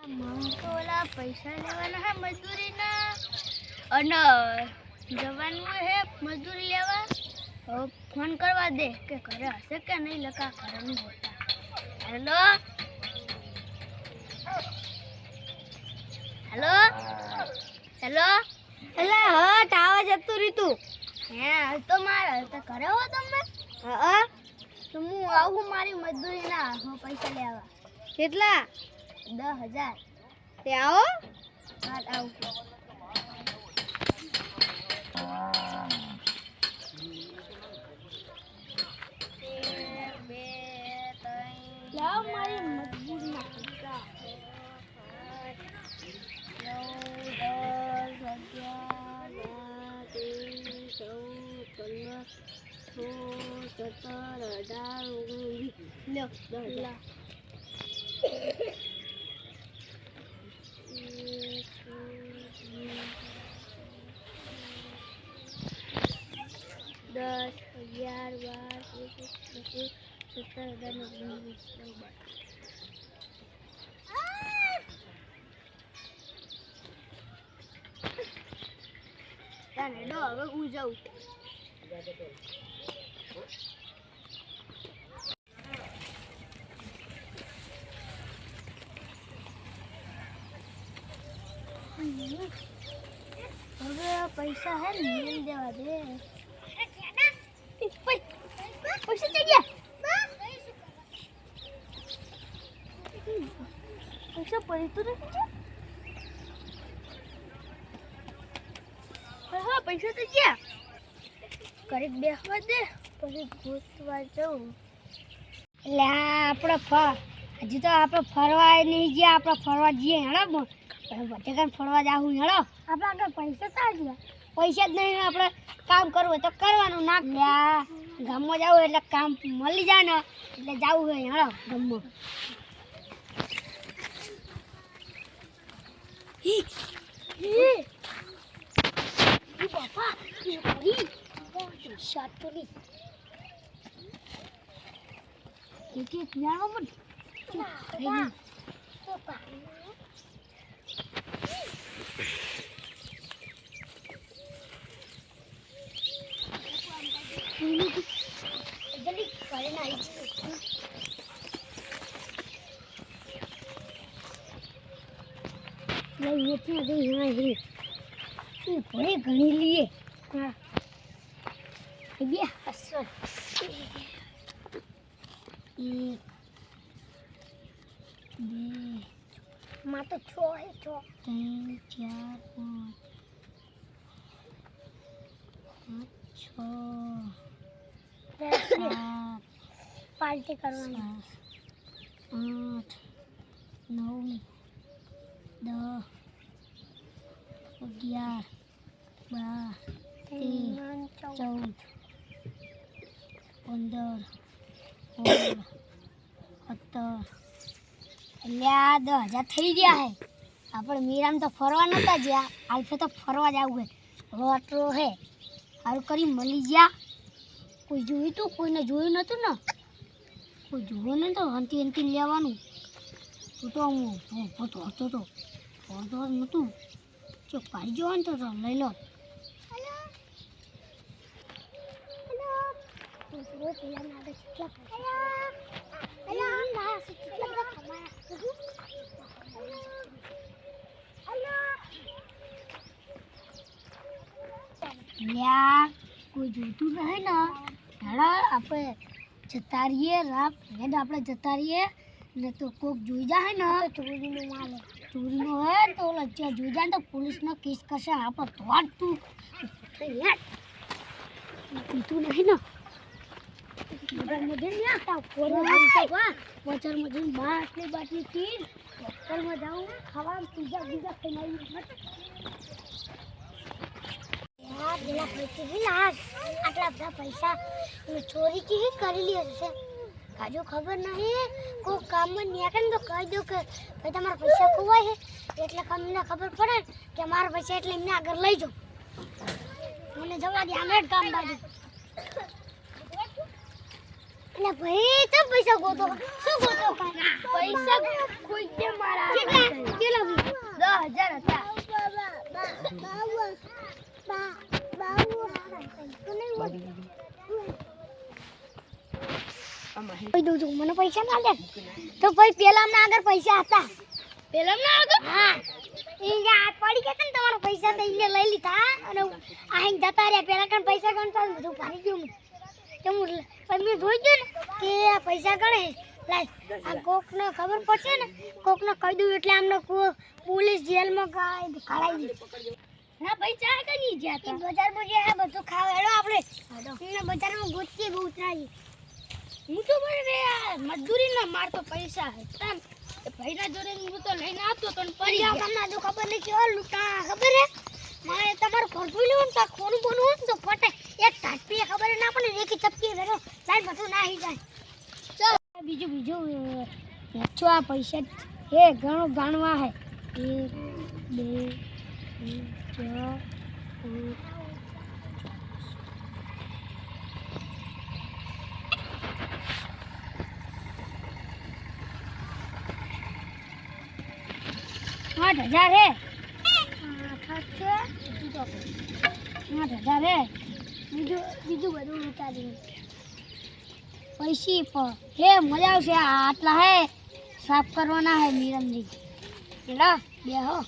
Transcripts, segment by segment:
તો ઓલા પૈસા લેવાના હે મજદૂરીના અને જવાનું હે મજદૂરી લેવા. હવે ફોન કરવા દે કે ઘરે હશે કે નહીં. લકા ઘરે નહીં હોતા. હેલો હેલો હેલો એલા હટ આવા જતું રીતું. હે તો મારે તો ઘરે હો તમે. હા તો હું આવું મારી મજદૂરીના પૈસા લેવા. કેટલા? 10,000. તે આવો. હા આવું. લાવ મારી મજબૂરીના પૈસા. 9, 10, 11, 12, 13, 14, 15, 16, 17, 18, 19. લ્યો 10,000. 10, 11, 12, 13, 17, 18, 19. હવે હું જાઉં. હવે પૈસા હે ને લઈ દેવા દે. પૈસા થઈ ગયા. પૈસા પડી તો નથી. હા પૈસા તો ગયા. ઘરે બેસવા દે પછી ગોતવા જવું. એટલે આપણે હજી તો આપણે ફરવા નહીં ગયા. આપણે ફરવા જઈએ હેડો. બધે કાંઈ ફરવા જાવું હેડો. આપણે આગળ પૈસા તો ગયા. પૈસા જ નહીં. આપણે કામ કરવું હોય તો કરવાનું. ના ગામમાં જવું એટલે કામ મળી જાય ને એટલે જવું હોય હેડો ગામમાં. બાપા શાત તો નહીં. એક જાણવા મળે. જલ્દી કરે ના ભલે ઘણી લઈએ. હા બે અસર 1, 2 માં તો 6 હે 6 3, 4, 5, 6 પાર્ટી કરવાની. 8, 9, 10, 11, 12, 13, 14, 15, 16, 17. એટલે આ 10,000 થઈ ગયા હે. આપણે મીરામ તો ફરવા નતા ગયા. આલ્ફે તો ફરવા જવું હે. રોટરો હે સારું કરી મળી ગયા. કોઈ જોયું તું? કોઈને જોયું નતું ને. કોઈ જોયું નહીં તો હંતી હંતી લેવાનું. તું તો હું હતો નહોતું. જો પાડી જો ને તો લઈ લો. કોઈ જોતું રહે ને હેડા આપણે જતા રહીએ. આપણે જતા રહીએ ને તો કોક જોઈ જાય ને ચોરીનો માલ ચોરીનો હોય તો ત્યાં જોઈ જાય ને તો પોલીસનો કેસ કરશે. આપણે તો તું નહીં ને બજારમાં જઈને બાટલી પી હોટલમાં જાઉં ખાવા પીઝા બીજા ખાઈ આટલા બધા પૈસા ચોરી કી કરેલી હશે. કાજુ ખબર નહીં કોઈ કામમાં નીકળે ને તો કહી દો કે ભાઈ તમારા પૈસા ખોવાય છે એટલે તમને ખબર પડે કે મારા પૈસા એટલે એમને આગળ લઈ જાઓ. મને જવા દે આમે જ કામ બાજુ એટલે ભાઈ તો પૈસા ગોતો શું ગોતો પૈસા કોઈ દે મારા કેટલા 10,000 હતા મને પૈસા ના દે તો ભાઈ પેલા અમને આગળ પૈસા હતા પેલા અમને આગળ હા એ આ પડી ગયા ને તમારા પૈસા તો એને લઈ લીધા અને આહીન જતા રહ્યા પેલા કણ પૈસા ગણતા બધું ભારી ગયું તો પણ મેં જોઈ ગયું ને કે આ પૈસા ગણે લાય આ કોકને ખબર પડશે ને કોકને કહી દઉં એટલે આમને પોલીસ જેલમાં કરાવી દે ના પૈસા કે નહીં ગયા તો બજારમાં જે હે બધું ખાવેડો આપણે એને બજારમાં ગોતી બહુ ઉતરાઈ હું તો મને મજદૂરી ના મારતો પૈસા હે તમ ભાઈના જોડે હું તો લઈને આવતો તો પડી ગયા તમને તો ખબર નહીં કેવા લૂટા ખબર હે મારે તમારું ખોટું લેવું તો ખોનું બોનું તો ફટે એક ટાટપી ખબર ના પડે એક ચપકી વેરો લાઈન બધું નાહી જાય ચાલ બીજું હેચો આ પૈસા હે ઘણો ગણવા હે 1 2 3 4 8,000 है 8,000 है બીજું બધું ઉતારી પૈસી પર હે મજા આવશે આટલા હે સાફ કરવાના હે મીરમજી એલા બેહો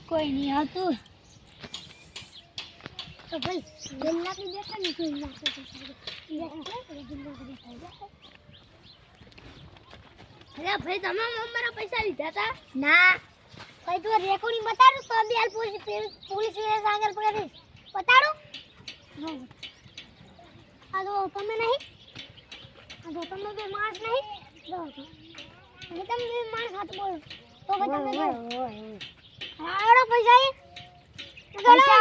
કોઈ નહીં આવતું તો ભાઈ ગલ્લા કે બેઠા નહીં કોઈ ના અરે ભાઈ તમે અમારા પૈસા લીધા હતા ના ભાઈ તું રેકોર્ડિંગ બતાડું તો બે હાલ પોલીસ આગળ પડે બતાડું આ તો તમે નહીં આ તો તમે બે માણસ નહીં જો તમે બે માણસ હાથ બોલો તો બતાવો આવડો પૈસા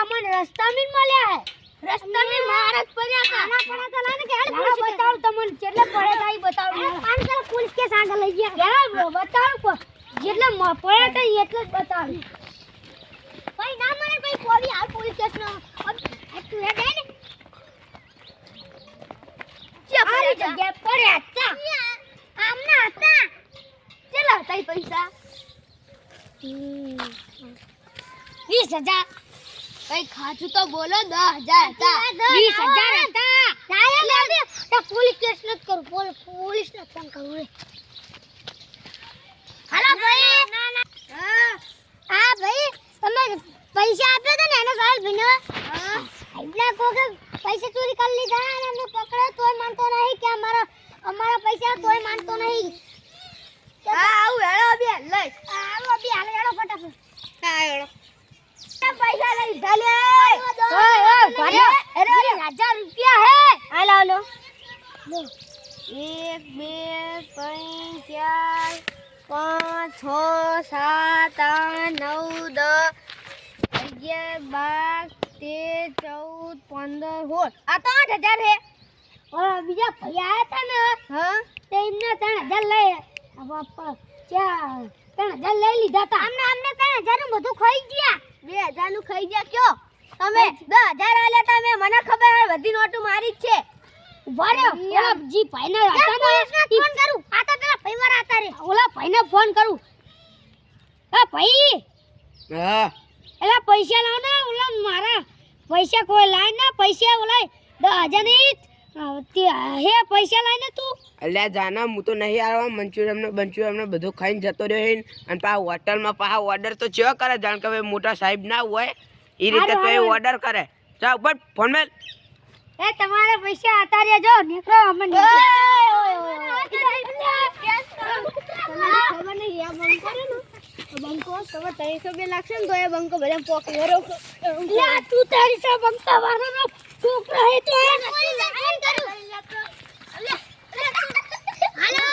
અમને રસ્તા માં મળ્યા હે રસ્તા में मारत પડ્યા હતા ના પડા તો લાને કે હાલ બતાવ તમને જેટલે પડે તાઈ બતાવ 500 પોલીસ કેસ આગળ લઈ ગયા બતાવ જેટલે પડ્યા તા એટલે જ બતાવ ભાઈ ના મને ભાઈ કોવી હાલ પોલીસ કેસ નો તું હે દે ને આ જગ્યા પડ્યા હતા આમના હતા ચલો તાઈ પૈસા 20,000 ભાઈ ખાચું તો બોલો 10,000 હતા 20,000 હતા લાયા લે તો પોલીસ કેસ ન કરું પોલીસ ને ફોન કરું હાલો ભાઈ ના હા ભાઈ તમે પૈસા આપ્યા હતા ને એનો સવાલ ભીનો હા એટલા કોકે પૈસા ચોરી કરી લીધા અને અમને પકડો તોય માનતો નહીં કે અમારા પૈસા તોય માનતો નહીં હા આવું હેડો બે લઈ આવો બે હાલ હેડો ફટાફટ હા હેડો पैसा नहीं डाले ओए अरे 1000 रुपया है आ लो लो 1 2 3 4 5 6 7 8 9 10 11 12 13 14 15 16 आ तो 8000 है और બીજા ભૈયા આયા હતા ને હા તે એમને 3000 લઈ अब क्या 3000 લઈ લીધા હતા અમને 3000 નું બધું ખાઈ ગયા 2000 નું ખાઈ ગયા કયો તમે 10000 આલ્યા તા મે મને ખબર હે બધી નોટો મારી જ છે ઉભા રહ્યો ઓલા જી ભાઈને હતા ને ફોન કરું આ તો પેલા ભાઈવાર આતા રે ઓલા ભાઈને ફોન કરું એ ભાઈ હા એલા પૈસા લાવ ને ઓલા મારા પૈસા કોઈ લાય ને પૈસા ઓલા 10000 ની હે પૈસા લાય ને તું અલ્યા જાના હું તો નહીં આવવા મંચુરિયમ ને બધું ખાઈને જતો રહ્યો હે અને પા હોટલમાં પા ઓર્ડર તો ચેવો કરે જાણ કે મોટા સાહેબ ના હોય એ રીતે તો એ ઓર્ડર કરે જા ઉપર ફોન મેલ એ તમારે પૈસા આતા રહ્યા જો નીકળો અમને ખબર નહીં આ બંકો રે ને બંકો ખબર 302 લાગશે ને તો એ બંકો બધા પોકી વરો યા તું 300 બંકા વાળો નો છોકરો હે તો એ ફોન કરું હાલો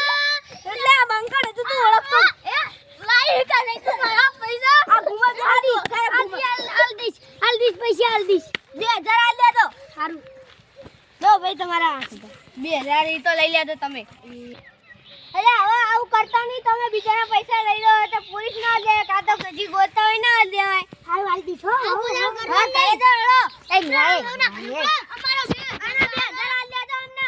એટલે આ બંકા તું ઓળખતો લાઈ કા લઈ તું મારા પૈસા આ ઘુમા હાડી હાલ દીસ પૈસા હાલ દીસ 2000 આલ દે તો સારું લો ભાઈ તમારા 2000 ઈ તો લઈ લે તો તમે અરે હવે આવું કરતા નહીં તમે બીજાના પૈસા લઈ લો તો પોલીસ ના દે કા તો કજી ગોતા હોય ના દેવાય હાલ હાલ દીસ હો હા કરે તો હેડો એ નહીં અમારો આના 2000 આલ દે તો અમને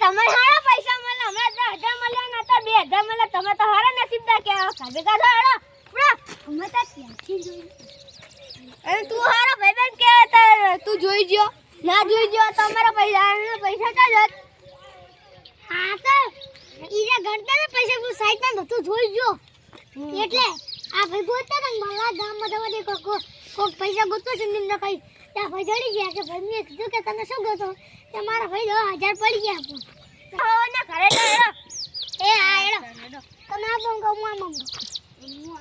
તમે હારા પૈસા મળે હમણાં 10,000 મળ્યા ના તો 2,000 મળે તમે તો હારા નસીબદાર કહેવા ભેગા થો હારા અમે તો ત્યાંથી જોઈ અને તું હારા ભાઈબંધ કે તું જોઈ ગયો ના જોઈ ગયો તો અમારા પૈસા કા જત હા તો ઈરા ગણતા ને પૈસા હું સાઈડમાં બધું જોઈ ગયો એટલે આ ભાઈ ગોતા ને મારા ગામમાં દવા કોક પૈસા ગોતો છે નિમ્ન કઈ ત્યાં ભાઈ જડી ગયા કે ભાઈ મેં કીધું કે તમે શું ગોતો કે મારા ભાઈ 10,000 પડી ગયા ના ઘરે તો એ આ એડો તમે આ બંગો હું આ મંગો